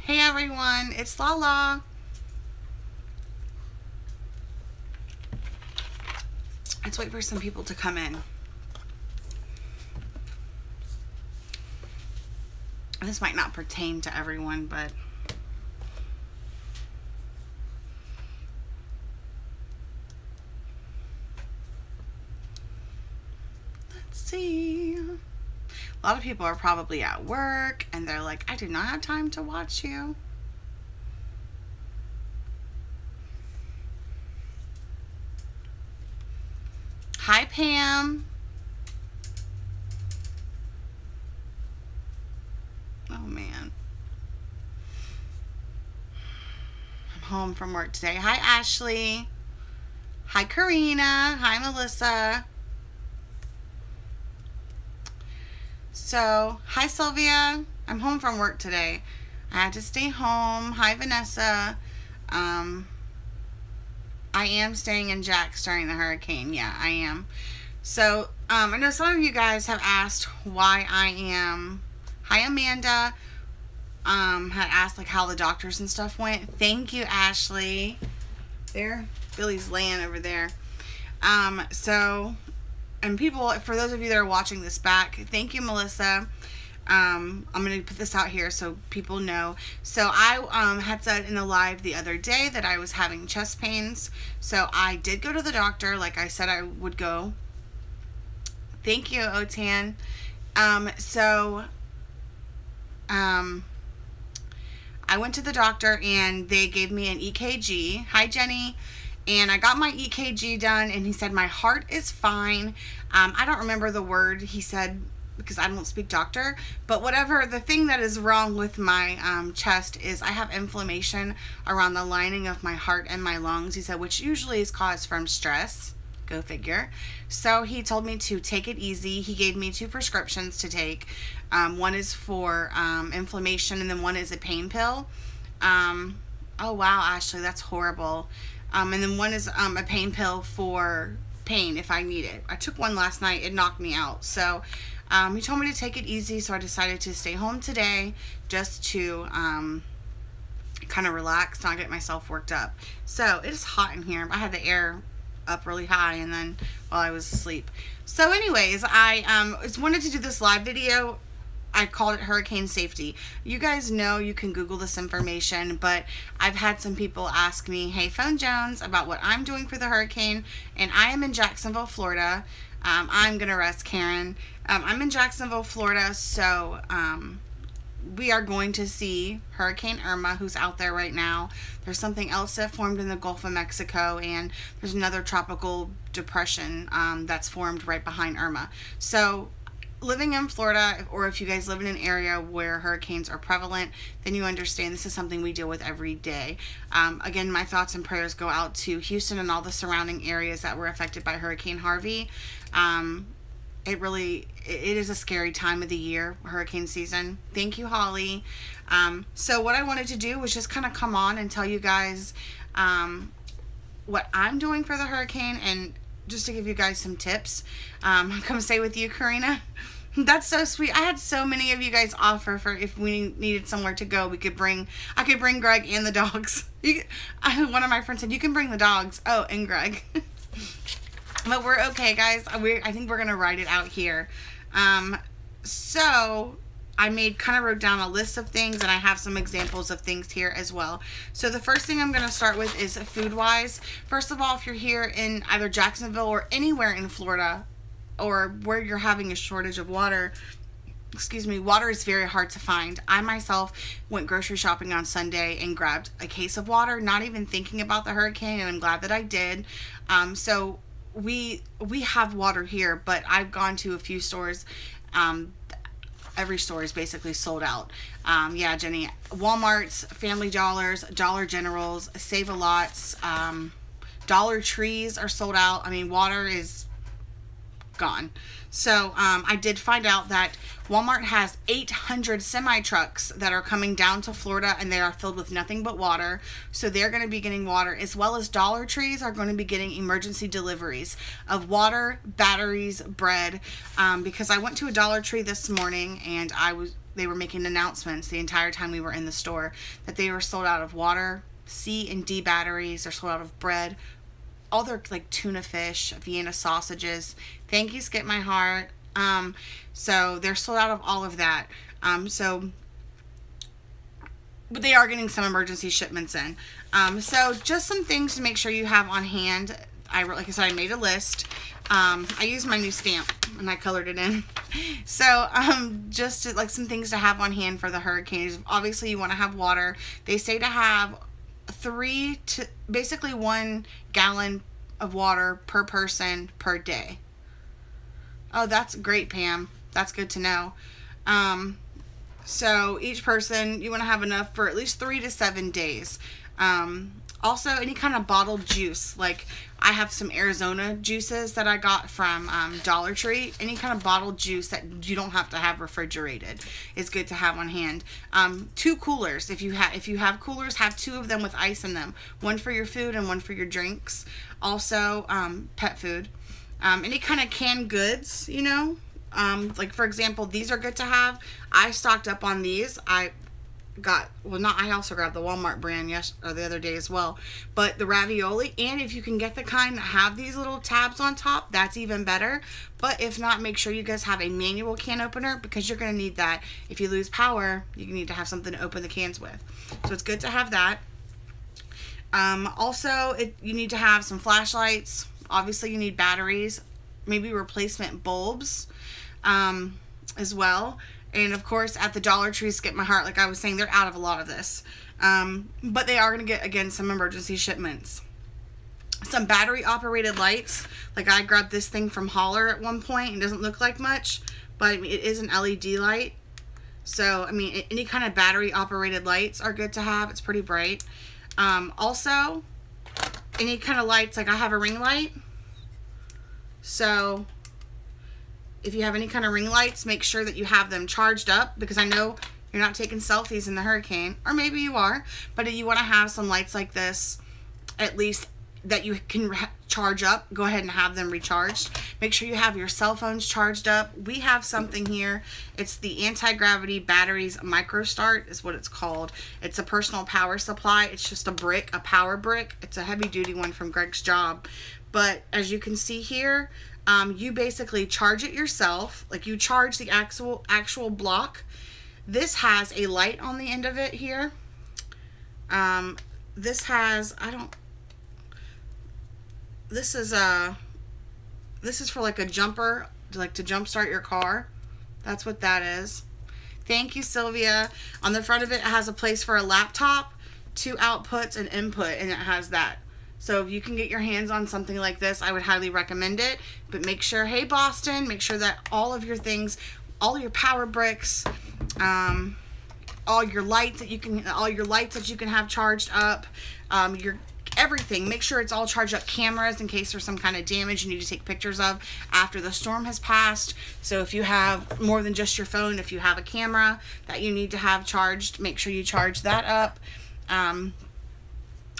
Hey everyone, it's Lala. Let's wait for some people to come in. This might not pertain to everyone, but let's see. A lot of people are probably at work and they're like, I do not have time to watch you. Hi, Pam. Oh, man. I'm home from work today. Hi, Ashley. Hi, Karina. Hi, Melissa. So, hi, Sylvia. I'm home from work today. I had to stay home. Hi, Vanessa. I am staying in Jax during the hurricane. Yeah, I am. So, I know some of you guys have asked why I am. Hi, Amanda. Had asked like how the doctors and stuff went. Thank you, Ashley. There, Billy's laying over there. So, and people, for those of you that are watching this back, thank you, Melissa. I'm going to put this out here so people know. So I had said in the live the other day that I was having chest pains. So I did go to the doctor like I said I would go. Thank you, Otan. I went to the doctor and they gave me an EKG. Hi, Jenny. And I got my EKG done and he said my heart is fine. I don't remember the word he said because I don't speak doctor, but whatever. The thing that is wrong with my chest is I have inflammation around the lining of my heart and my lungs, he said, which usually is caused from stress. Go figure. So he told me to take it easy. He gave me 2 prescriptions to take. One is for inflammation and then one is a pain pill. Oh wow, Ashley, that's horrible. And then one is a pain pill for pain if I need it. I took one last night. It knocked me out. So he told me to take it easy. So I decided to stay home today just to kind of relax, not get myself worked up. So it is hot in here. I had the air up really high and then while I was asleep. So anyways, I just wanted to do this live video. I called it Hurricane Safety. You guys know you can Google this information, but I've had some people ask me, hey, Phone Jones, about what I'm doing for the hurricane, and I am in Jacksonville, Florida. I'm going to rest Karen. I'm in Jacksonville, Florida, so we are going to see Hurricane Irma, who's out there right now. There's something else that formed in the Gulf of Mexico, and there's another tropical depression that's formed right behind Irma. So living in Florida, or if you guys live in an area where hurricanes are prevalent, then you understand this is something we deal with every day. Again, my thoughts and prayers go out to Houston and all the surrounding areas that were affected by Hurricane Harvey. It is a scary time of the year, hurricane season. Thank you, Holly. So what I wanted to do was just kind of come on and tell you guys what I'm doing for the hurricane, and just to give you guys some tips. Come stay with you, Karina. That's so sweet. I had so many of you guys offer for if we needed somewhere to go, I could bring Greg and the dogs. One of my friends said, you can bring the dogs. Oh, and Greg. But we're okay, guys. I think we're going to ride it out here. So I wrote down a list of things, and I have some examples of things here as well. So the first thing I'm going to start with is food-wise. First of all, if you're here in either Jacksonville or anywhere in Florida, or where you're having a shortage of water, water is very hard to find. I myself went grocery shopping on Sunday and grabbed a case of water, not even thinking about the hurricane, and I'm glad that I did. So we have water here, but I've gone to a few stores. Every store is basically sold out. Yeah, Jenny, Walmart's, Family Dollars, Dollar Generals, Save-A-Lots, Dollar Trees are sold out. I mean, water is gone. So I did find out that Walmart has 800 semi-trucks that are coming down to Florida, and they are filled with nothing but water. So they're going to be getting water, as well as Dollar Trees are going to be getting emergency deliveries of water, batteries, bread, because I went to a Dollar Tree this morning and they were making announcements the entire time we were in the store that they were sold out of water, C and D batteries. They're sold out of bread, all their like tuna fish, Vienna sausages. Thank you, Skip My Heart. So they're sold out of all of that. But they are getting some emergency shipments in. So just some things to make sure you have on hand. Like I said, I made a list. I used my new stamp and I colored it in. So just like some things to have on hand for the hurricanes. Obviously you want to have water. They say to have basically 1 gallon of water per person per day. Oh, that's great, Pam. That's good to know. So each person, you want to have enough for at least 3 to 7 days. Also, any kind of bottled juice. Like, I have some Arizona juices that I got from Dollar Tree. Any kind of bottled juice that you don't have to have refrigerated is good to have on hand. 2 coolers. If you have coolers, have 2 of them with ice in them. 1 for your food and 1 for your drinks. Also, pet food. Any kind of canned goods, you know. Like, for example, these are good to have. I stocked up on these. I also grabbed the Walmart brand the other day as well. But the ravioli, and if you can get the kind that have these little tabs on top, that's even better. But if not, make sure you guys have a manual can opener, because you're going to need that. If you lose power, you need to have something to open the cans with. So it's good to have that. Also, you need to have some flashlights. Obviously, you need batteries, maybe replacement bulbs as well. And of course, at the Dollar Tree, Skip My Heart, like I was saying, they're out of a lot of this. But they are going to get, again, some emergency shipments. Some battery-operated lights. Like, I grabbed this thing from Holler at one point. It doesn't look like much, but I mean, it is an LED light. So, I mean, any kind of battery-operated lights are good to have. It's pretty bright. Also, any kind of lights, like I have a ring light. So if you have any kind of ring lights, make sure that you have them charged up, because I know you're not taking selfies in the hurricane, or maybe you are, but if you want to have some lights like this, at least that you can charge up, go ahead and have them recharged. Make sure you have your cell phones charged up. We have something here. It's the Anti-Gravity Batteries Micro Start is what it's called. It's a personal power supply. It's just a brick, a power brick. It's a heavy duty one from Greg's Job. But as you can see here, you basically charge it yourself. Like, you charge the actual block. This has a light on the end of it here. This has, this is for like a jumper, like to jump start your car. That's what that is. Thank you, Sylvia. On the front of it, it has a place for a laptop, 2 outputs, and input, and it has that. So if you can get your hands on something like this, I would highly recommend it. But make sure, hey Boston, make sure that all of your things, all your power bricks, all your lights that you can have charged up, your everything, make sure it's all charged up. Cameras, in case there's some kind of damage you need to take pictures of after the storm has passed. So if you have more than just your phone, if you have a camera that you need to have charged, make sure you charge that up.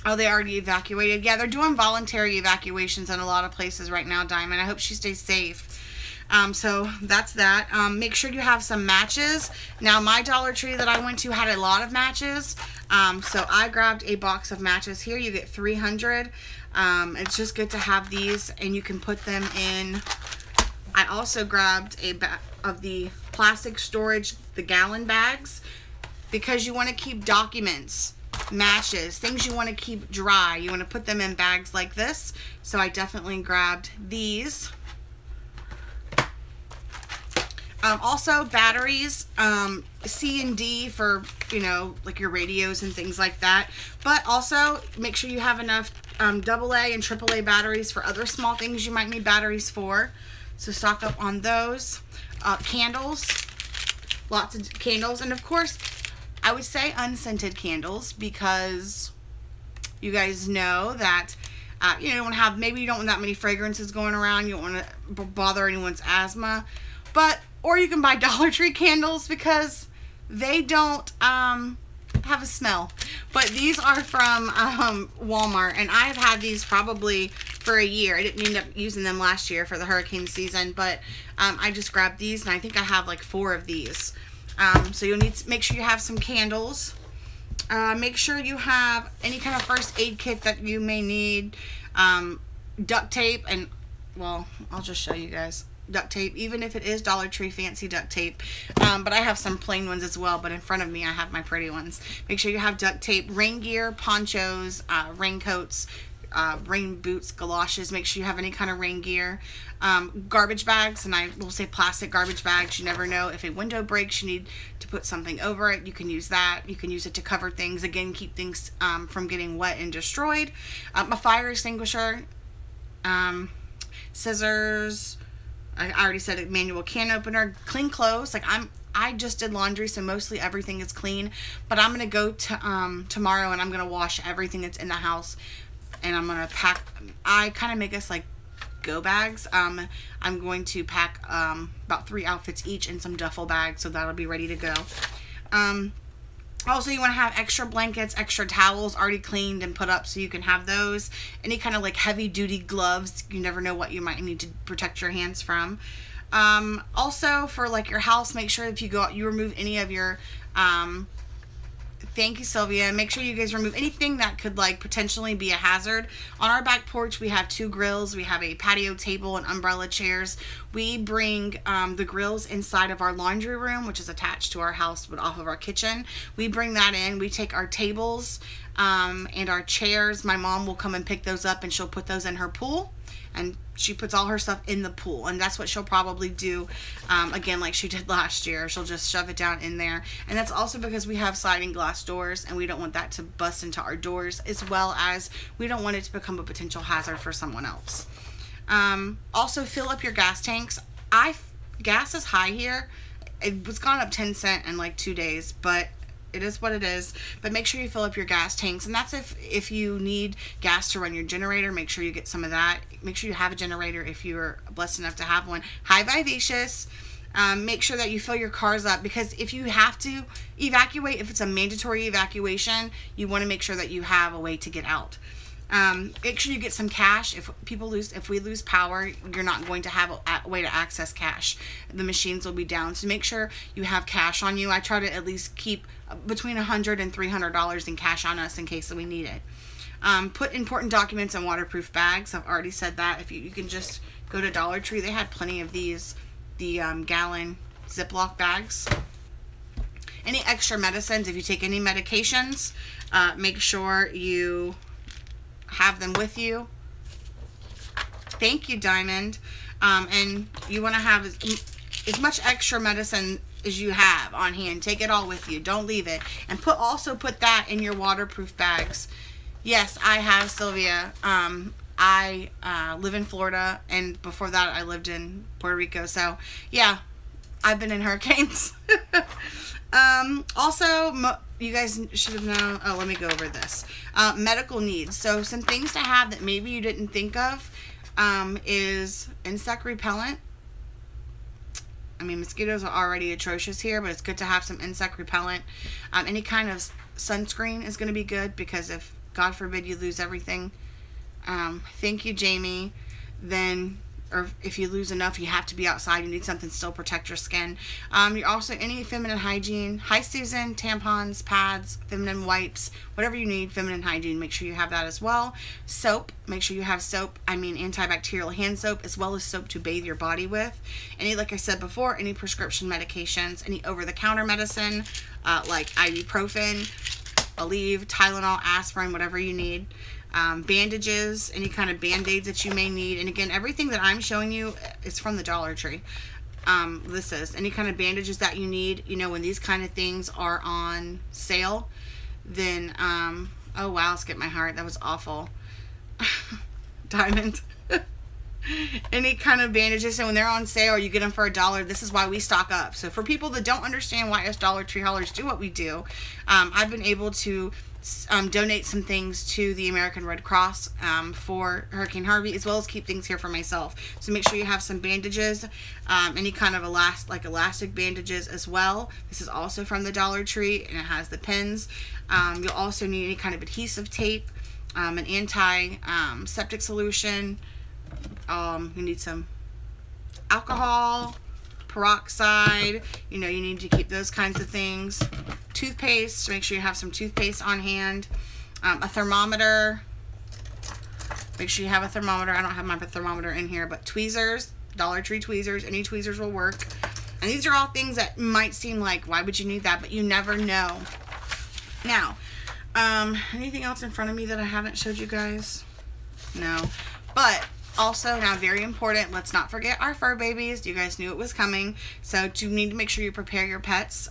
Oh, they already evacuated. Yeah, they're doing voluntary evacuations in a lot of places right now, Diamond. I hope she stays safe. So that's that. Make sure you have some matches. Now, my Dollar Tree that I went to had a lot of matches. So I grabbed a box of matches here. You get 300. It's just good to have these, and you can put them in. I also grabbed a bag of the plastic storage, the gallon bags, because you want to keep documents, matches, things you want to keep dry. You want to put them in bags like this. So I definitely grabbed these. Also batteries, C and D for, you know, like your radios and things like that. But also make sure you have enough AA and AAA batteries for other small things you might need batteries for. So stock up on those. Candles, lots of candles, and of course I would say unscented candles, because you guys know that you don't want to have, maybe you don't want that many fragrances going around. You don't want to bother anyone's asthma. Or you can buy Dollar Tree candles, because they don't have a smell. But these are from Walmart, and I have had these probably for a year. I didn't end up using them last year for the hurricane season, but I just grabbed these, and I think I have like 4 of these. So you'll need to make sure you have some candles. Make sure you have any kind of first aid kit that you may need. Duct tape, and well, I'll just show you guys. Duct tape, even if it is Dollar Tree fancy duct tape, but I have some plain ones as well, but in front of me I have my pretty ones. Make sure you have duct tape, rain gear, ponchos, raincoats, rain boots, galoshes. Make sure you have any kind of rain gear. Garbage bags, and I will say plastic garbage bags. You never know if a window breaks, you need to put something over it. You can use that. You can use it to cover things, again, keep things from getting wet and destroyed. A fire extinguisher, scissors, I already said it, manual can opener, clean clothes. Like I just did laundry, so mostly everything is clean, but I'm gonna go to tomorrow and I'm gonna wash everything that's in the house, and I'm gonna pack. I kind of make us like go bags. I'm going to pack about 3 outfits each in some duffel bags, so that'll be ready to go. Also, you want to have extra blankets, extra towels already cleaned and put up so you can have those. Any kind of like heavy duty gloves. You never know what you might need to protect your hands from. Also, for like your house, make sure if you go out, you remove any of your, thank you, Sylvia. Make sure you guys remove anything that could like potentially be a hazard. On our back porch, we have 2 grills. We have a patio table and umbrella chairs. We bring the grills inside of our laundry room, which is attached to our house but off of our kitchen. We bring that in. We take our tables and our chairs. My mom will come and pick those up, and she'll put those in her pool. And she puts all her stuff in the pool, and that's what she'll probably do again like she did last year. She'll just shove it down in there, and that's also because we have sliding glass doors, and we don't want that to bust into our doors, as well as we don't want it to become a potential hazard for someone else. Also, fill up your gas tanks. Gas is high here. It was gone up 10 cents in like 2 days, but it is what it is. But make sure you fill up your gas tanks, and that's if you need gas to run your generator. Make sure you get some of that. Make sure you have a generator if you're blessed enough to have one. High Vivacious. Make sure that you fill your cars up, because if you have to evacuate, if it's a mandatory evacuation, you want to make sure that you have a way to get out. Make sure you get some cash. If we lose power, you're not going to have a way to access cash. The machines will be down, so make sure you have cash on you. I try to at least keep between $100 and $300 in cash on us in case that we need it. Put important documents in waterproof bags. I've already said that. If you can just go to Dollar Tree, they had plenty of these, the gallon Ziploc bags. Any extra medicines, if you take any medications, make sure you have them with you. Thank you, Diamond. And you want to have as much extra medicine as you have on hand. Take it all with you. Don't leave it. And also put that in your waterproof bags. Yes, I have, Sylvia. I live in Florida, and before that I lived in Puerto Rico. So yeah, I've been in hurricanes. Also, you guys should have known. Oh, let me go over this. Medical needs. So some things to have that maybe you didn't think of is insect repellent. I mean, mosquitoes are already atrocious here, but it's good to have some insect repellent. Any kind of sunscreen is going to be good, because if, God forbid, you lose everything. Thank you, Jamie. Then, or if you lose enough, you have to be outside. You need something to still protect your skin. You also, any feminine hygiene. Hi, Susan. Tampons, pads, feminine wipes, whatever you need, feminine hygiene. Make sure you have that as well. Soap. Make sure you have soap. I mean, antibacterial hand soap, as well as soap to bathe your body with. Any, like I said before, any prescription medications, any over-the-counter medicine, like ibuprofen, Aleve, Tylenol, aspirin, whatever you need. Bandages, any kind of band-aids that you may need. And again, everything that I'm showing you is from the Dollar Tree. This is any kind of bandages that you need. You know, when these kind of things are on sale, then, oh wow, skip my heart. That was awful. Diamond. Any kind of bandages, and when they're on sale, you get them for $1. This is why we stock up. So for people that don't understand why us Dollar Tree haulers do what we do, I've been able to donate some things to the American Red Cross for Hurricane Harvey, as well as keep things here for myself. So make sure you have some bandages, any kind of elastic bandages as well. This is also from the Dollar Tree, and it has the pins. You'll also need any kind of adhesive tape, an anti-septic solution. You need some alcohol, peroxide. You know, you need to keep those kinds of things. Toothpaste, make sure you have some toothpaste on hand. A thermometer. Make sure you have a thermometer. I don't have my thermometer in here, but tweezers, Dollar Tree tweezers, any tweezers will work. And these are all things that might seem like, why would you need that? But you never know. Now, anything else in front of me that I haven't showed you guys? No. But also, now very important, let's not forget our fur babies. You guys knew it was coming. So you need to make sure you prepare your pets.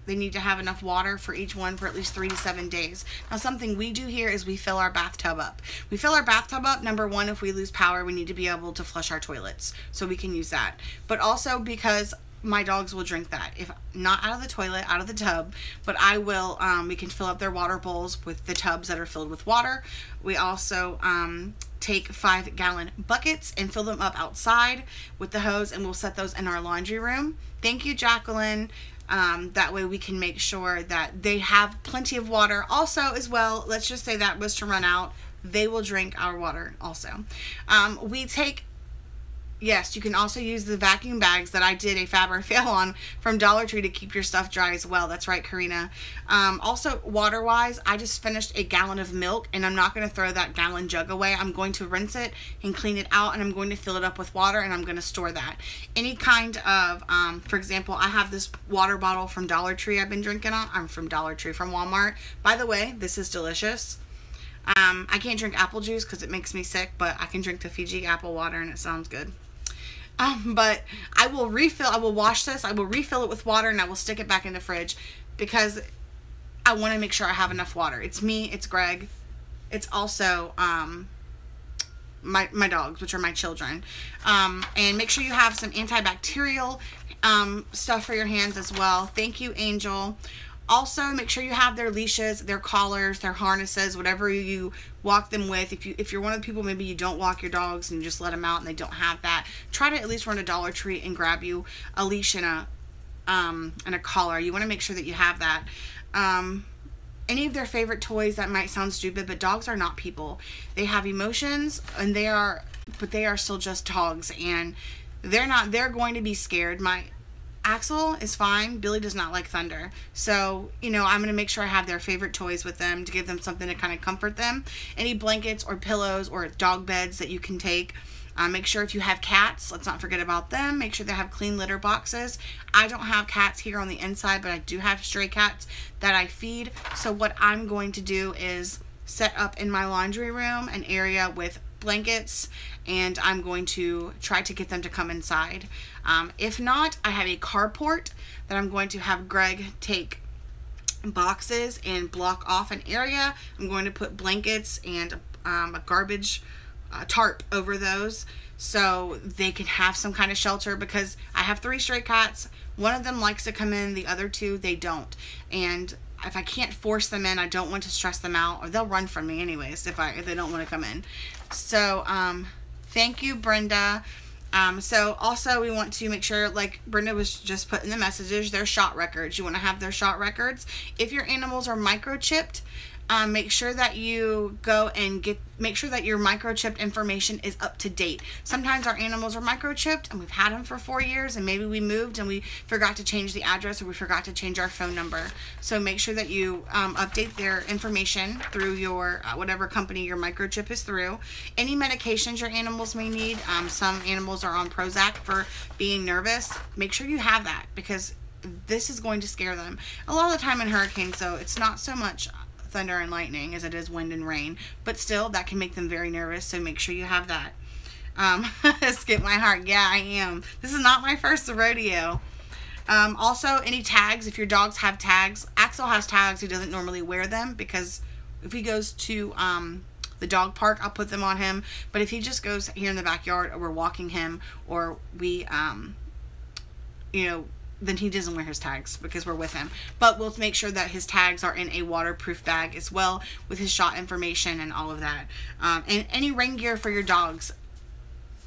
They need to have enough water for each one for at least 3 to 7 days. Now, something we do here is we fill our bathtub up. We fill our bathtub up, number one, if we lose power, we need to be able to flush our toilets. So we can use that. But also because my dogs will drink that. If not out of the toilet, out of the tub, but I will, we can fill up their water bowls with the tubs that are filled with water. We also take 5-gallon buckets and fill them up outside with the hose, and we'll set those in our laundry room. Thank you, Jacqueline. That way we can make sure that they have plenty of water. Also, as well, let's just say that was to run out, they will drink our water also. We take, yes, you can also use the vacuum bags that I did a Fab or Fail on from Dollar Tree to keep your stuff dry as well. That's right, Karina. Also, water-wise, I just finished a gallon of milk, and I'm not going to throw that gallon jug away. I'm going to rinse it and clean it out, and I'm going to fill it up with water, and I'm going to store that. Any kind of, for example, I have this water bottle from Dollar Tree I've been drinking on. I'm from Dollar Tree, from Walmart. By the way, this is delicious. I can't drink apple juice because it makes me sick, but I can drink the Fiji apple water, and it sounds good. But I will wash this, I will refill it with water, and I will stick it back in the fridge because I want to make sure I have enough water. It's me, it's Greg, it's also my dogs, which are my children. And make sure you have some antibacterial stuff for your hands as well. Thank you, Angel. Also, make sure you have their leashes, their collars, their harnesses, whatever you walk them with. If you're one of the people, maybe you don't walk your dogs and you just let them out and they don't have that, try to at least run to Dollar Tree and grab you a leash and a collar. You want to make sure that you have that. Any of their favorite toys, that might sound stupid, but dogs are not people. They have emotions, and they are still just dogs, and they're going to be scared. My Axel is fine. Billy does not like thunder. So, you know, I'm going to make sure I have their favorite toys with them to give them something to kind of comfort them. Any blankets or pillows or dog beds that you can take. Make sure if you have cats, let's not forget about them. Make sure they have clean litter boxes. I don't have cats here on the inside, but I do have stray cats that I feed. So what I'm going to do is set up in my laundry room an area with blankets, and I'm going to try to get them to come inside. If not, I have a carport that I'm going to have Greg take boxes and block off an area. I'm going to put blankets and a garbage tarp over those so they can have some kind of shelter, because I have 3 stray cats. One of them likes to come in, the other 2 they don't, and if I can't force them in, I don't want to stress them out, or they'll run from me anyways if they don't want to come in. So thank you, Brenda. So also we want to make sure, like Brenda was just put in the messages, their shot records. You want to have their shot records. If your animals are microchipped, make sure that you go and make sure that your microchipped information is up to date. Sometimes our animals are microchipped and we've had them for 4 years, and maybe we moved and we forgot to change the address, or we forgot to change our phone number. So make sure that you update their information through your whatever company your microchip is through. Any medications your animals may need. Some animals are on Prozac for being nervous. Make sure you have that, because this is going to scare them. A lot of the time in hurricanes, though, it's not so much thunder and lightning as it is wind and rain, but still that can make them very nervous, so make sure you have that. Skip my heart. Yeah, I am. This is not my first rodeo. Also, any tags, if your dogs have tags. Axel has tags. He doesn't normally wear them because if he goes to the dog park, I'll put them on him, but if he just goes here in the backyard, or we're walking him, or we you know, then he doesn't wear his tags because we're with him. But we'll make sure that his tags are in a waterproof bag as well, with his shot information and all of that. And any rain gear for your dogs.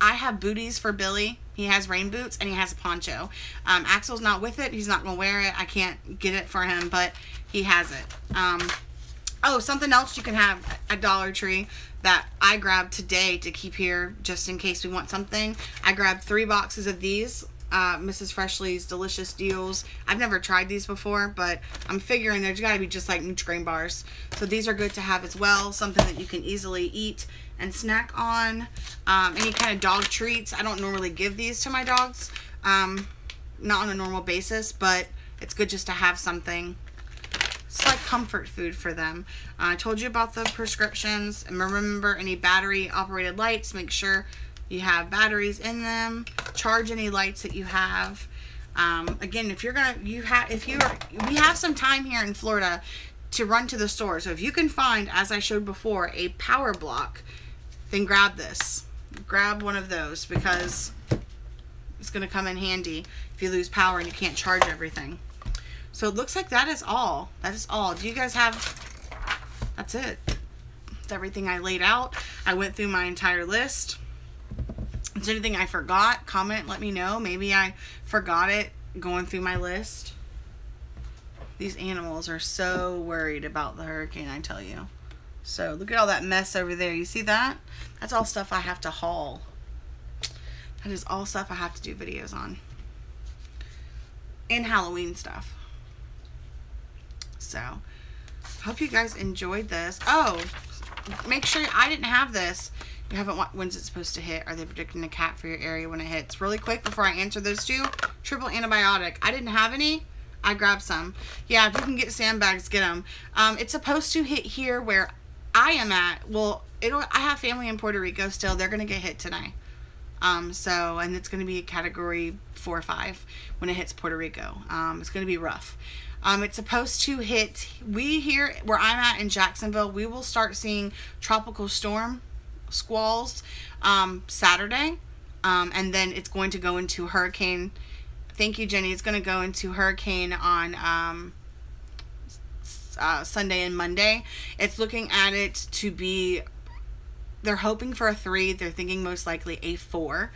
I have booties for Billy. He has rain boots and he has a poncho. Axel's not with it. He's not going to wear it. I can't get it for him, but he has it. Oh, something else you can have at Dollar Tree that I grabbed today to keep here just in case we want something. I grabbed 3 boxes of these. Mrs. Freshly's delicious deals. I've never tried these before, but I'm figuring there's got to be just like Nutri-Grain bars. So these are good to have as well. Something that you can easily eat and snack on. Any kind of dog treats. I don't normally give these to my dogs, not on a normal basis, but it's good just to have something. It's like comfort food for them. I told you about the prescriptions. And remember, any battery operated lights, make sure you have batteries in them. Charge any lights that you have. Again, if you're gonna, we have some time here in Florida to run to the store. So if you can find, as I showed before, a power block, then grab this. Grab one of those, because it's gonna come in handy if you lose power and you can't charge everything. So it looks like that is all. That is all. Do you guys have... That's it. That's everything I laid out. I went through my entire list. If there's anything I forgot, comment, let me know. Maybe I forgot it going through my list. These animals are so worried about the hurricane, I tell you. So look at all that mess over there. You see that? That's all stuff I have to haul. That is all stuff I have to do videos on. And Halloween stuff. So, hope you guys enjoyed this. Oh, make sure I didn't have this. You haven't. When's it supposed to hit? Are they predicting a cat for your area when it hits? Really quick before I answer those two. Triple antibiotic. I didn't have any. I grabbed some. Yeah, if you can get sandbags, get them. It's supposed to hit here where I am at. Well, I have family in Puerto Rico still. They're gonna get hit tonight. And it's gonna be a category 4 or 5 when it hits Puerto Rico. It's gonna be rough. It's supposed to hit, we here where I'm at in Jacksonville, we will start seeing tropical storm squalls Saturday, and then it's going to go into hurricane. Thank you, Jenny. It's going to go into hurricane on Sunday and Monday. It's looking at it to be, they're hoping for a 3. They're thinking most likely a 4,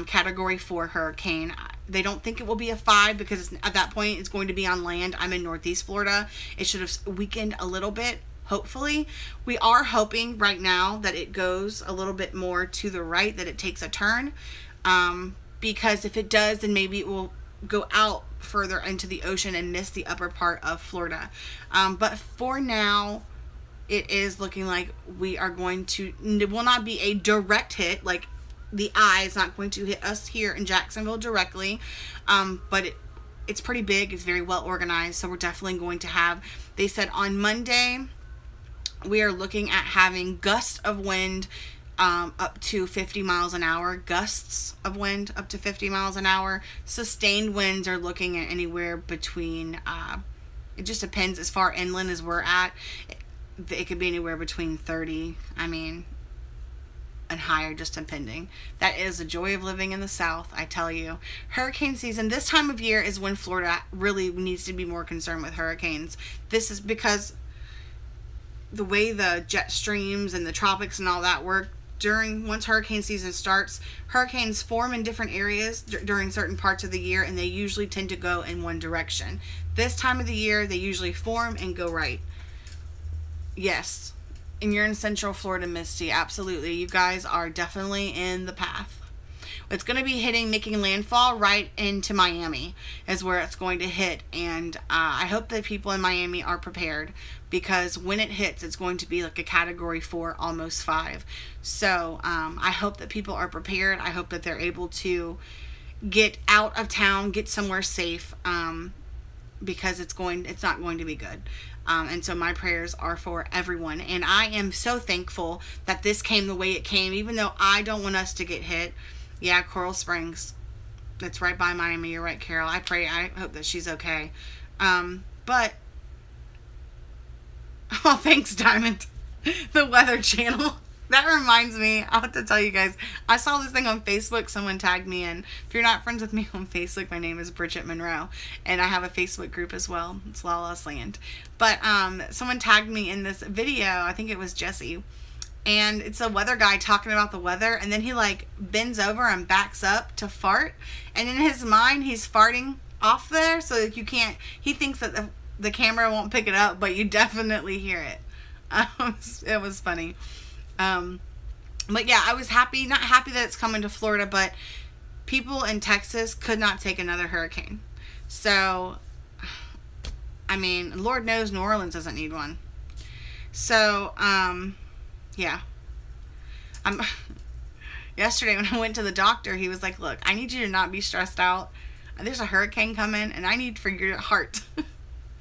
category 4 hurricane. They don't think it will be a 5 because at that point it's going to be on land. I'm in Northeast Florida. It should have weakened a little bit, hopefully. We are hoping right now that it goes a little bit more to the right, that it takes a turn. Because if it does, then maybe it will go out further into the ocean and miss the upper part of Florida. But for now, it is looking like we are going to, it will not be a direct hit, like the eye is not going to hit us here in Jacksonville directly, but it's pretty big. It's very well organized, so we're definitely going to have, they said on Monday, we are looking at having gusts of wind up to 50 miles an hour, gusts of wind up to 50 miles an hour. Sustained winds are looking at anywhere between, it just depends as far inland as we're at. It could be anywhere between 30, and higher, just depending. That is the joy of living in the South, I tell you. Hurricane season, this time of year is when Florida really needs to be more concerned with hurricanes. This is because the way the jet streams and the tropics and all that work, once hurricane season starts, hurricanes form in different areas during certain parts of the year, and they usually tend to go in one direction. This time of the year, they usually form and go right. Yes, and you're in Central Florida, Misty. Absolutely. You guys are definitely in the path. It's going to be making landfall right into Miami is where it's going to hit. And I hope that people in Miami are prepared, because when it hits, it's going to be like a category 4, almost 5. So I hope that people are prepared. I hope that they're able to get out of town, get somewhere safe, because it's not going to be good. And so my prayers are for everyone. And I am so thankful that this came the way it came, even though I don't want us to get hit. Yeah, Coral Springs. That's right by Miami. You're right, Carol. I hope that she's okay. But, oh, thanks, Diamond. The Weather Channel. That reminds me, I'll have to tell you guys, I saw this thing on Facebook. Someone tagged me in. If you're not friends with me on Facebook, my name is Bridget Monroe, and I have a Facebook group as well. It's Lawless Land. But someone tagged me in this video. I think it was Jesse. And it's a weather guy talking about the weather, and then he like bends over and backs up to fart. And in his mind, he's farting off there, so that you can't, he thinks that the camera won't pick it up, but you definitely hear it. It was funny. But yeah, I was happy, not happy that it's coming to Florida, but people in Texas could not take another hurricane. So, I mean, Lord knows New Orleans doesn't need one. So, yeah. Yesterday when I went to the doctor, he was like, look, I need you to not be stressed out. There's a hurricane coming, and I need for your heart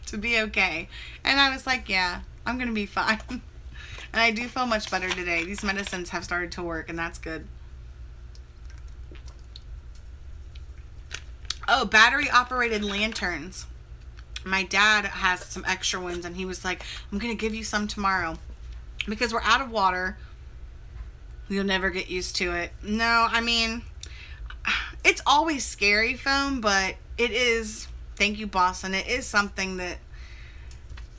to be okay. And I was like, yeah, I'm going to be fine. And I do feel much better today. These medicines have started to work, and that's good. Oh, battery-operated lanterns. My dad has some extra ones, and he was like, I'm going to give you some tomorrow. Because we're out of water. You'll never get used to it. No, I mean, it's always scary, foam, but it is, thank you, Boston, it is something that,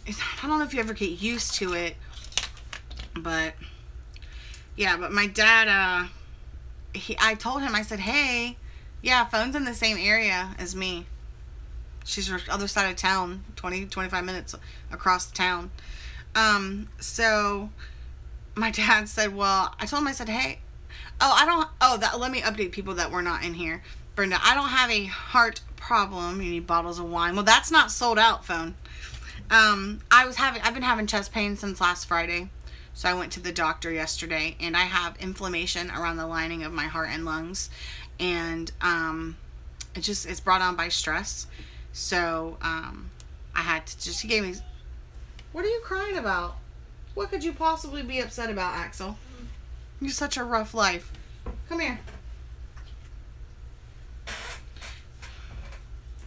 I don't know if you ever get used to it, but, yeah, but my dad, I told him, I said, hey, yeah, phone's in the same area as me. She's on the other side of town, 25 minutes across the town. So my dad said, well, I told him, I said, hey, let me update people that were not in here. Brenda, I don't have a heart problem. You need bottles of wine. Well, that's not sold out, phone. I've been having chest pain since last Friday. So I went to the doctor yesterday, and I have inflammation around the lining of my heart and lungs. And, it's brought on by stress. So, I had to he gave me, what are you crying about? What could you possibly be upset about, Axel? You're such a rough life. Come here.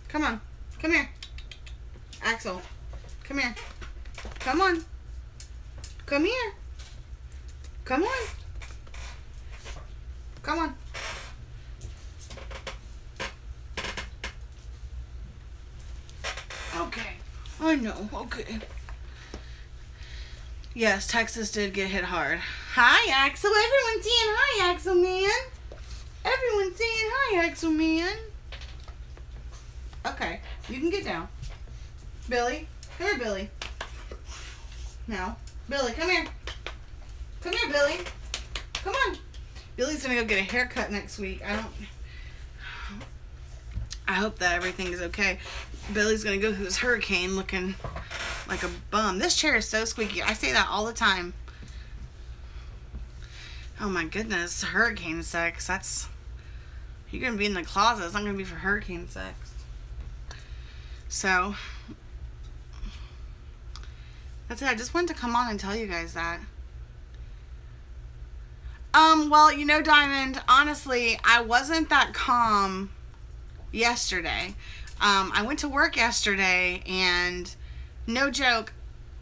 Come on. Come here. Axel. Come here. Come on. Come here. Come on. Come on. Okay. I know. Okay. Yes, Texas did get hit hard. Hi, Axel. Everyone's saying hi, Axel, man. Everyone's saying hi, Axel, man. Okay. You can get down. Billy. Come here, Billy. Now. Billy, come here. Come here, Billy. Come on. Billy's going to go get a haircut next week. I hope that everything is okay. Billy's going to go through this hurricane looking like a bum. This chair is so squeaky. I say that all the time. Oh my goodness. Hurricane sex. You're going to be in the closet. It's not going to be for hurricane sex. So, that's it. I just wanted to come on and tell you guys that. Well, you know, Diamond, honestly, I wasn't that calm yesterday. I went to work yesterday, and no joke,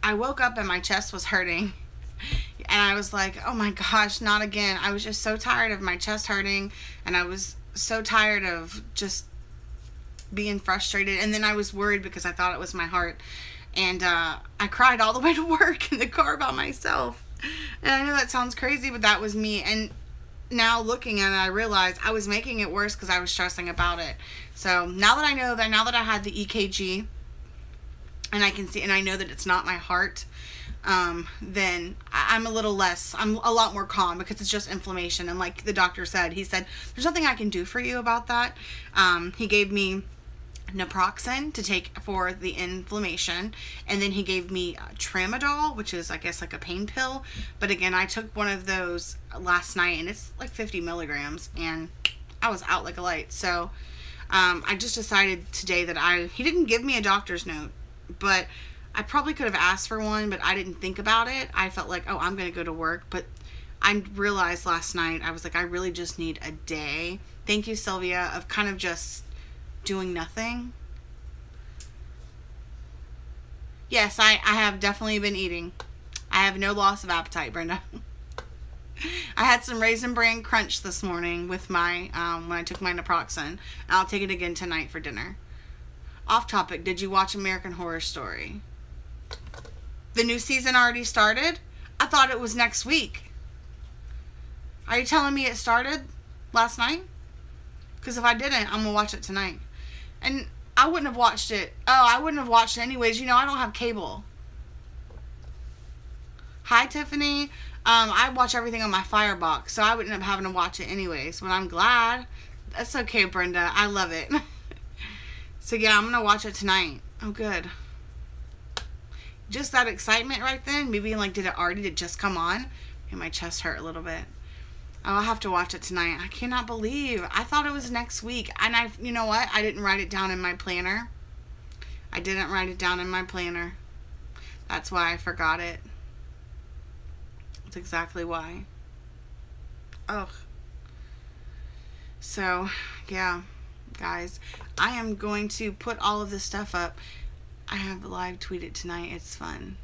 I woke up and my chest was hurting. And I was like, oh my gosh, not again. I was just so tired of my chest hurting, and I was so tired of just being frustrated. And then I was worried because I thought it was my heart. And I cried all the way to work in the car by myself. And I know that sounds crazy, but that was me. And now looking at it, I realized I was making it worse because I was stressing about it. So now that I know that, now that I had the EKG, and I can see, and I know that it's not my heart, then I'm a lot more calm because it's just inflammation. And like the doctor said, he said, there's nothing I can do for you about that. He gave me naproxen to take for the inflammation, and then he gave me tramadol, which is, I guess, like a pain pill. But again, I took one of those last night, and it's like 50 milligrams, and I was out like a light. So I just decided today that he didn't give me a doctor's note, but I probably could have asked for one, but I didn't think about it. I felt like, oh, I'm gonna go to work. But I realized last night, I was like, I really just need a day, thank you, Sylvia, of kind of just doing nothing. Yes, I have definitely been eating. I have no loss of appetite, Brenda. I had some Raisin Bran Crunch this morning with my, when I took my naproxen. I'll take it again tonight for dinner. Off topic, did you watch American Horror Story? The new season already started? I thought it was next week. Are you telling me it started last night? Because if I didn't, I'm going to watch it tonight. And I wouldn't have watched it. Oh, I wouldn't have watched it anyways. You know, I don't have cable. Hi, Tiffany. I watch everything on my Firebox, so I wouldn't have having to watch it anyways. But I'm glad. That's okay, Brenda. I love it. So yeah, I'm gonna watch it tonight. Oh, good. Just that excitement right then. Maybe like, did it just come on? And my chest hurt a little bit. Oh, I'll have to watch it tonight. I cannot believe. I thought it was next week. And you know what? I didn't write it down in my planner. I didn't write it down in my planner. That's why I forgot it. That's exactly why. Ugh. So, yeah, guys. I am going to put all of this stuff up. I have live tweeted tonight. It's fun.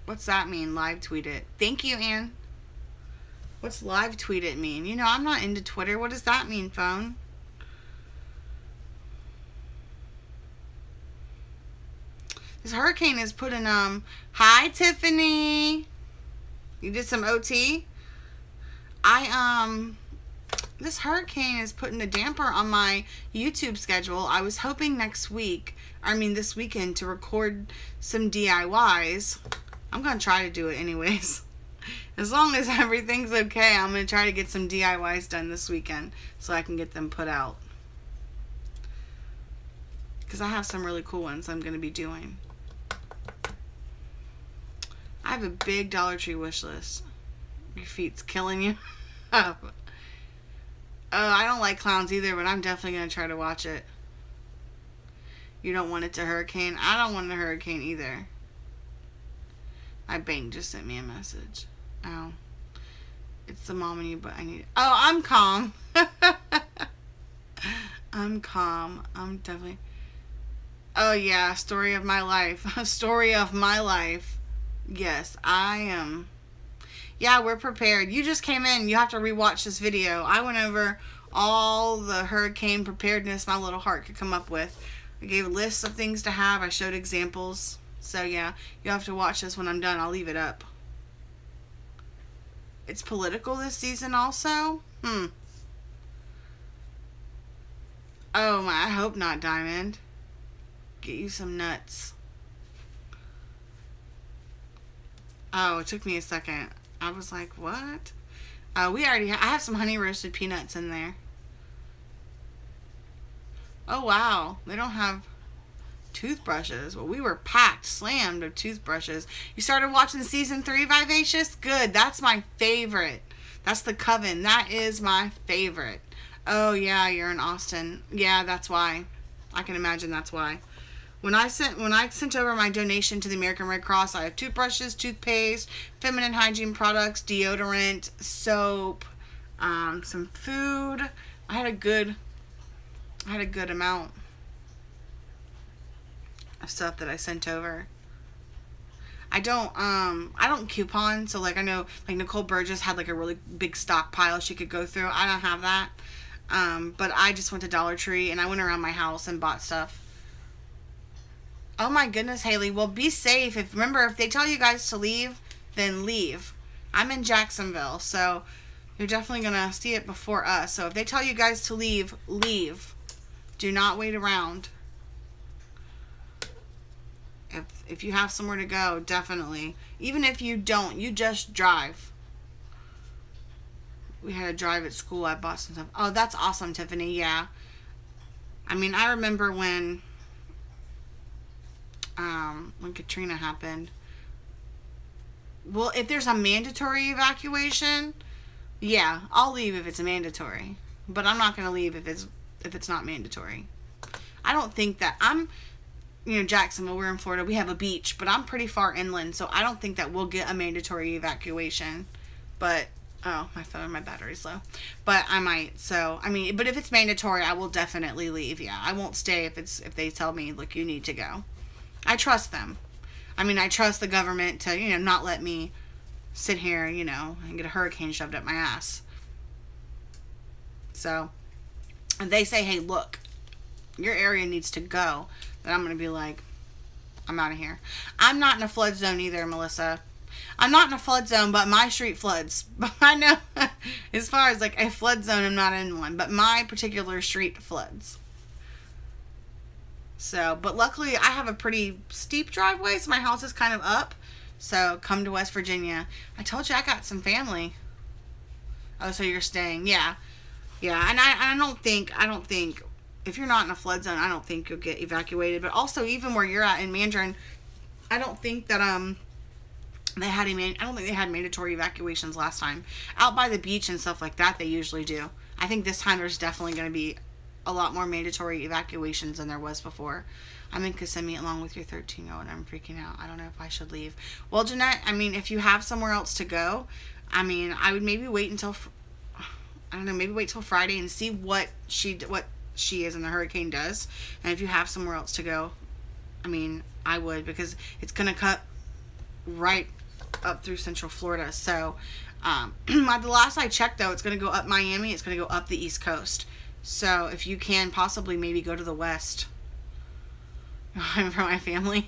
What's that mean, live tweet it? Thank you, Ann. What's live tweet it mean? You know, I'm not into Twitter. What does that mean, phone? This hurricane is putting, hi, Tiffany. You did some OT? This hurricane is putting a damper on my YouTube schedule. I was hoping this weekend to record some DIYs. I'm going to try to do it anyways. As long as everything's okay, I'm going to try to get some DIYs done this weekend so I can get them put out. Because I have some really cool ones I'm going to be doing. I have a big Dollar Tree wish list. Your feet's killing you. Oh, I don't like clowns either, but I'm definitely going to try to watch it. You don't want it to hurricane? I don't want a hurricane either. My bank just sent me a message. Oh. It's the mom and you, but I need it. Oh, I'm calm. I'm calm. I'm definitely... Oh, yeah. Story of my life. Story of my life. Yes, I am... Yeah, we're prepared. You just came in. You have to rewatch this video. I went over all the hurricane preparedness my little heart could come up with. I gave lists of things to have. I showed examples. So, yeah, you have to watch this when I'm done. I'll leave it up. It's political this season also? Oh, I hope not, Diamond. Get you some nuts. Oh, it took me a second. I was like, what? I have some honey roasted peanuts in there. Oh, wow. They don't have toothbrushes. Well, we were packed, slammed of toothbrushes. You started watching season 3, Vivacious? Good. That's my favorite. That's The Coven. That is my favorite. Oh, yeah, you're in Austin. Yeah, that's why. I can imagine that's why. When I sent over my donation to the American Red Cross, I have toothbrushes, toothpaste, feminine hygiene products, deodorant, soap, some food. I had a good amount of stuff that I sent over. I don't coupon, so like I know like Nicole Burgess had like a really big stockpile she could go through. I don't have that. But I just went to Dollar Tree and I went around my house and bought stuff. Oh my goodness, Haley. Well, be safe. Remember, if they tell you guys to leave, then leave. I'm in Jacksonville, so you're definitely going to see it before us. So if they tell you guys to leave, leave. Do not wait around. If you have somewhere to go, definitely. Even if you don't, you just drive. We had a drive at school. I bought some stuff. Oh, that's awesome, Tiffany. Yeah. I mean, I remember when Katrina happened. Well, if there's a mandatory evacuation, yeah, I'll leave if it's mandatory. But I'm not going to leave if it's not mandatory. I don't think that Jacksonville, we're in Florida, we have a beach, but I'm pretty far inland, so I don't think that we'll get a mandatory evacuation. But oh, my battery's low. But I might. So, I mean, but if it's mandatory, I will definitely leave. Yeah, I won't stay if they tell me, look, you need to go. I trust them. I mean, I trust the government to, not let me sit here, and get a hurricane shoved up my ass. So, if they say, hey, look, your area needs to go, then I'm going to be like, I'm out of here. I'm not in a flood zone either, Melissa. I'm not in a flood zone, but my street floods. But I know, as far as like a flood zone, I'm not in one. But my particular street floods. So, but luckily I have a pretty steep driveway, so my house is kind of up. So, come to West Virginia. I told you I got some family. Oh, so you're staying. Yeah. Yeah, and I don't think if you're not in a flood zone, I don't think you'll get evacuated. But also, even where you're at in Mandarin, I don't think that I don't think they had mandatory evacuations last time. Out by the beach and stuff like that, they usually do. I think this time there's definitely going to be a lot more mandatory evacuations than there was before. I'm in Kissimmee along with your 13-year-old, and I'm freaking out. I don't know if I should leave. Well, Jeanette, I mean, if you have somewhere else to go, I mean, I would maybe wait until, I don't know, maybe wait till Friday and see what she is and the hurricane does. And if you have somewhere else to go, I mean, I would, because it's going to cut right up through Central Florida. So, the last I checked, though, it's going to go up Miami. It's going to go up the East Coast. So, if you can possibly maybe go to the West. I'm for my family.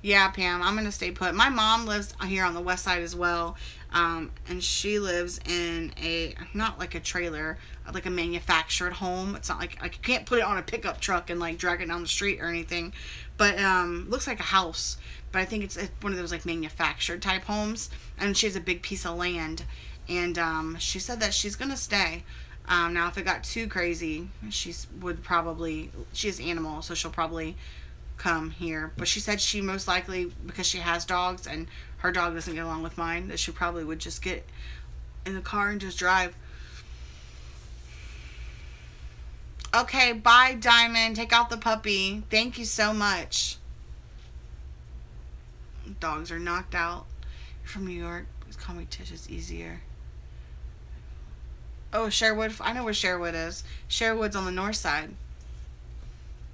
Yeah, Pam, I'm going to stay put. My mom lives here on the west side as well. And she lives in not like a trailer, like a manufactured home. It's not like you can't put it on a pickup truck and like drag it down the street or anything. But looks like a house. But I think it's one of those like manufactured type homes. And she has a big piece of land. And she said that she's going to stay. Now, if it got too crazy, she has animals, so she'll probably come here. But she said she most likely, because she has dogs and her dog doesn't get along with mine, that she probably would just get in the car and just drive. Okay, bye, Diamond. Take out the puppy. Thank you so much. Dogs are knocked out. You're from New York. Please call me Tish. It's easier. Oh, Sherwood. I know where Sherwood is. Sherwood's on the north side.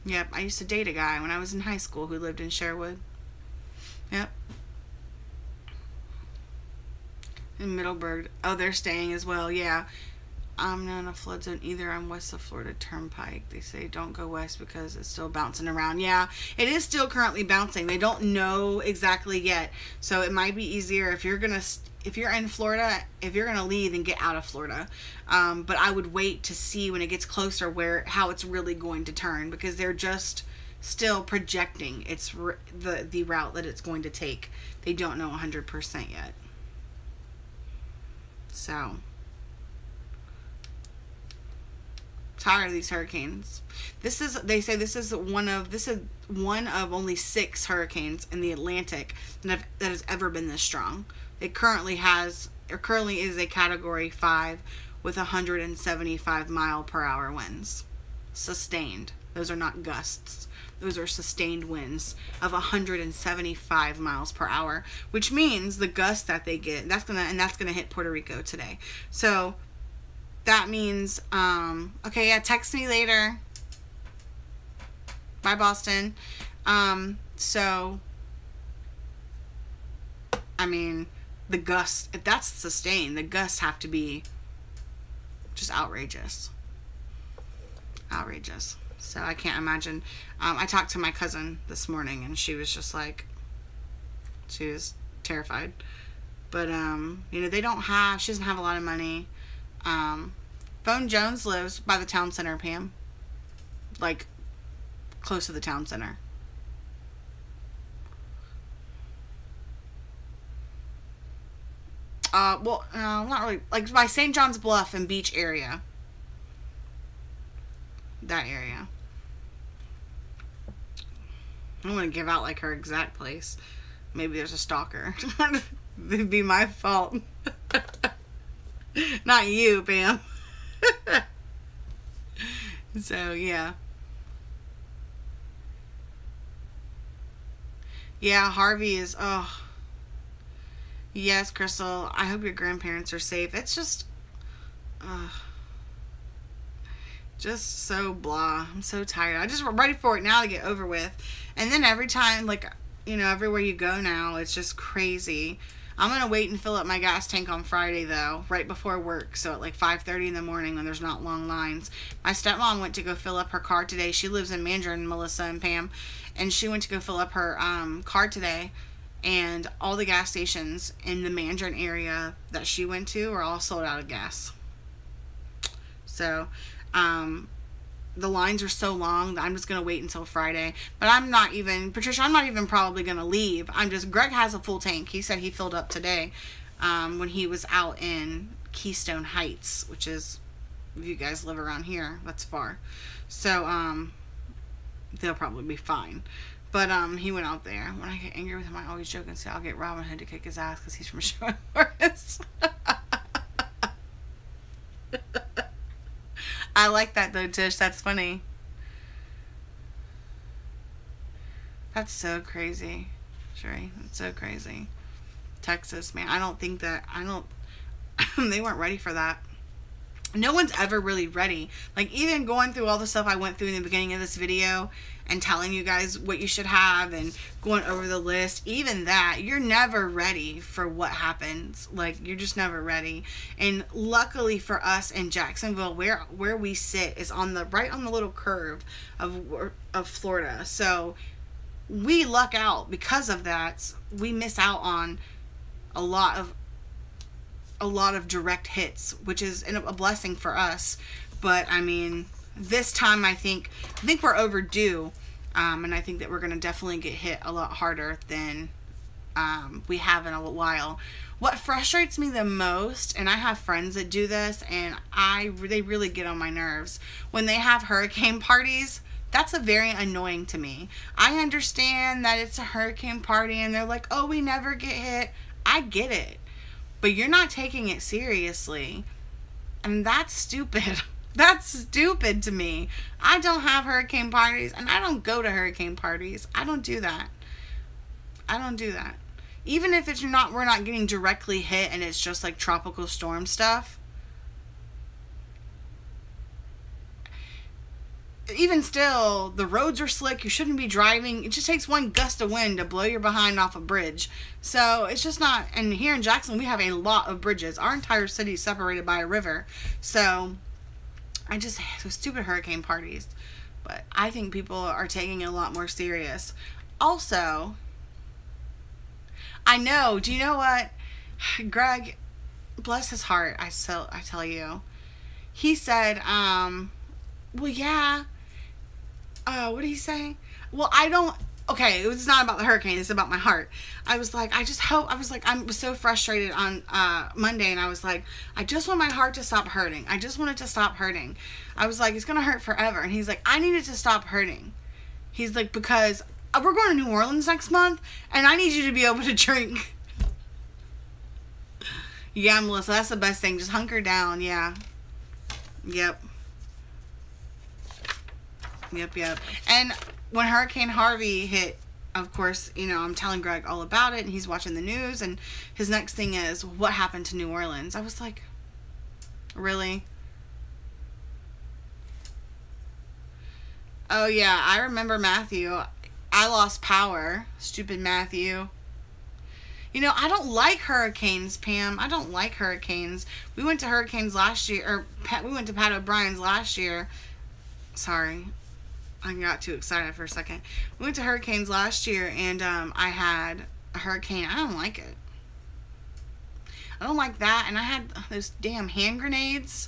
Yep, I used to date a guy when I was in high school who lived in Sherwood. Yep. In Middleburg. Oh, they're staying as well. Yeah. I'm not in a flood zone either. I'm west of Florida Turnpike. They say don't go west because it's still bouncing around. Yeah, it is still currently bouncing. They don't know exactly yet. So it might be easier if you're in Florida, if you're gonna leave and get out of Florida. But I would wait to see when it gets closer how it's really going to turn, because they're just still projecting it's the route that it's going to take. They don't know 100% yet. So tired of these hurricanes. They say this is one of only 6 hurricanes in the Atlantic that has ever been this strong. It currently is a category 5 with 175 mile per hour winds. Sustained. Those are not gusts. Those are sustained winds of 175 miles per hour, which means the gust that they get, that's gonna hit Puerto Rico today. So that means, okay, yeah, text me later. Bye, Boston. So, I mean, the gusts, if that's sustained, the gusts have to be just outrageous. Outrageous. So I can't imagine. I talked to my cousin this morning, and she was just like, she was terrified. But, you know, she doesn't have a lot of money. Bone Jones lives by the town center, Pam. Like, close to the town center. Well, not really. Like, by St. John's Bluff and Beach area. That area. I don't want to give out, like, her exact place. Maybe there's a stalker. It'd be my fault. Not you, Pam. So, yeah. Yeah, Harvey is, oh. Yes, Crystal, I hope your grandparents are safe. It's just so blah. I'm so tired. I'm just ready for it now to get over with. And then every time, like, you know, everywhere you go now, it's just crazy. I'm going to wait and fill up my gas tank on Friday, though, right before work. So at like 5:30 in the morning when there's not long lines. My stepmom went to go fill up her car today. She lives in Mandarin, Melissa and Pam. And she went to go fill up her car today. And all the gas stations in the Mandarin area that she went to are all sold out of gas. So, the lines are so long that I'm just going to wait until Friday. But Patricia, I'm not even probably going to leave. Greg has a full tank. He said he filled up today when he was out in Keystone Heights, which is, if you guys live around here, that's far. So, they'll probably be fine. But, he went out there. When I get angry with him, I always joke and say, I'll get Robin Hood to kick his ass because he's from Sherwood Forest. I like that though, Tish. That's funny. That's so crazy. Sherry, that's so crazy. Texas, man. I don't think that, they weren't ready for that. No one's ever really ready. Like, even going through all the stuff I went through in the beginning of this video and telling you guys what you should have and going over the list, even that, you're never ready for what happens. Like, you're just never ready. And luckily for us in Jacksonville, where we sit is on the right on the little curve of Florida. So we luck out because of that. We miss out on a lot of direct hits, which is a blessing for us. But I mean, this time I think we're overdue, and I think that we're going to definitely get hit a lot harder than we have in a while. What frustrates me the most, and I have friends that do this, and they really get on my nerves, when they have hurricane parties. That's very annoying to me. I understand that it's a hurricane party and they're like, oh, we never get hit. I get it. But you're not taking it seriously. And that's stupid. That's stupid to me. I don't have hurricane parties and I don't go to hurricane parties. I don't do that. I don't do that. Even if we're not getting directly hit and it's just like tropical storm stuff. Even still, the roads are slick. You shouldn't be driving. It just takes one gust of wind to blow your behind off a bridge. So it's just not. And here in Jackson, we have a lot of bridges. Our entire city is separated by a river. So those stupid hurricane parties. But I think people are taking it a lot more serious. Also, I know. Do you know what? Greg, bless his heart. I tell you, he said, well, yeah. What did he say? Well, okay, it was not about the hurricane, it's about my heart. I was like, I was so frustrated on Monday, and I was like, I just want my heart to stop hurting. I just want it to stop hurting. I was like, it's gonna hurt forever. And he's like, I need it to stop hurting. He's like, because we're going to New Orleans next month, and I need you to be able to drink. Yeah, Melissa, that's the best thing. Just hunker down, yeah. Yep. Yep. And when Hurricane Harvey hit, of course, you know, I'm telling Greg all about it, and he's watching the news, and his next thing is, what happened to New Orleans? I was like, really? Oh, yeah, I remember Matthew. I lost power. Stupid Matthew. You know, I don't like hurricanes, Pam. I don't like hurricanes. We went to hurricanes last year, we went to Pat O'Brien's last year. Sorry. I got too excited for a second. We went to hurricanes last year, and I had a hurricane. I don't like it. I don't like that. And I had those damn hand grenades.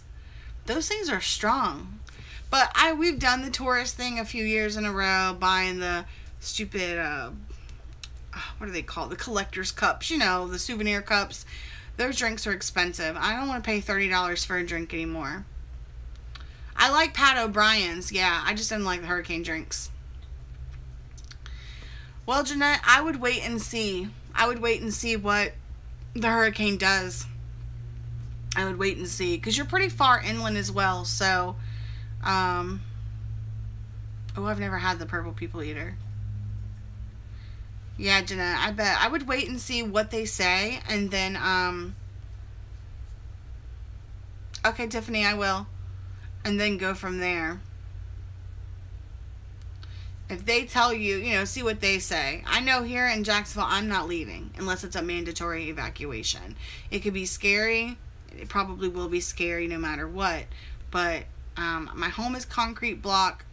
Those things are strong. But we've done the tourist thing a few years in a row, buying the stupid, what are they called? The collector's cups, you know, the souvenir cups. Those drinks are expensive. I don't want to pay $30 for a drink anymore. I like Pat O'Brien's, yeah. I just didn't like the hurricane drinks. Well, Jeanette, I would wait and see. I would wait and see what the hurricane does. I would wait and see. Because you're pretty far inland as well, so... oh, I've never had the Purple People Eater. Yeah, Jeanette, I bet. I would wait and see what they say, and then, okay, Tiffany, I will. And then go from there. If they tell you, you know, see what they say. I know here in Jacksonville, I'm not leaving unless it's a mandatory evacuation. It could be scary. It probably will be scary no matter what. But my home is concrete block,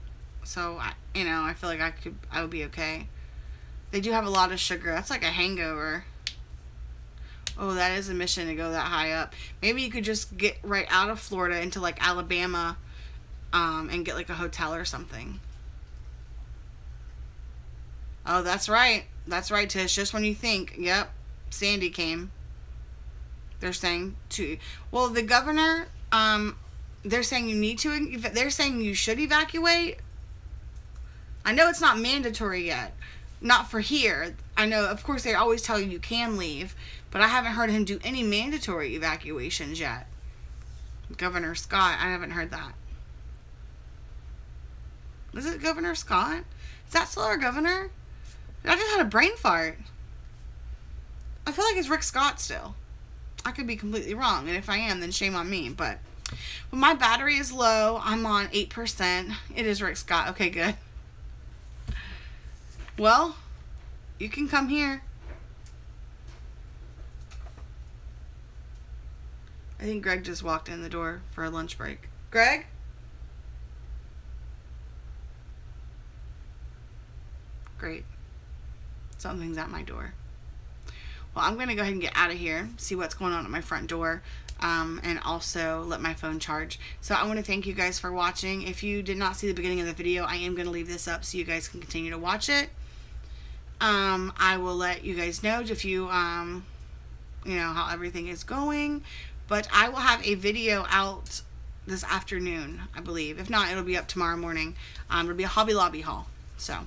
so you know, I feel like I would be okay. They do have a lot of sugar. That's like a hangover. Oh, that is a mission to go that high up. Maybe you could just get right out of Florida into like Alabama, and get like a hotel or something. Oh, that's right. That's right, Tish. Just when you think, yep, Sandy came. They're saying to, well, the governor, they're saying you need to, they're saying you should evacuate. I know it's not mandatory yet. Not for here. I know, of course, they always tell you can leave, but I haven't heard him do any mandatory evacuations yet. Governor Scott, I haven't heard that. Is it Governor Scott? Is that still our governor? I just had a brain fart. I feel like it's Rick Scott still. I could be completely wrong, and if I am, then shame on me. But when my battery is low, I'm on 8%. It is Rick Scott. Okay, good. Well, you can come here. I think Greg just walked in the door for a lunch break. Greg? Great. Something's at my door. Well, I'm going to go ahead and get out of here, see what's going on at my front door, and also let my phone charge. So I want to thank you guys for watching. If you did not see the beginning of the video, I am going to leave this up so you guys can continue to watch it. I will let you guys know if you, you know, how everything is going. But I will have a video out this afternoon, I believe. If not, it'll be up tomorrow morning. It'll be a Hobby Lobby haul. So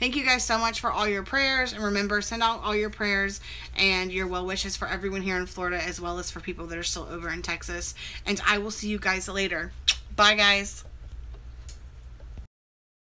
thank you guys so much for all your prayers. And remember, send out all your prayers and your well wishes for everyone here in Florida, as well as for people that are still over in Texas. And I will see you guys later. Bye, guys.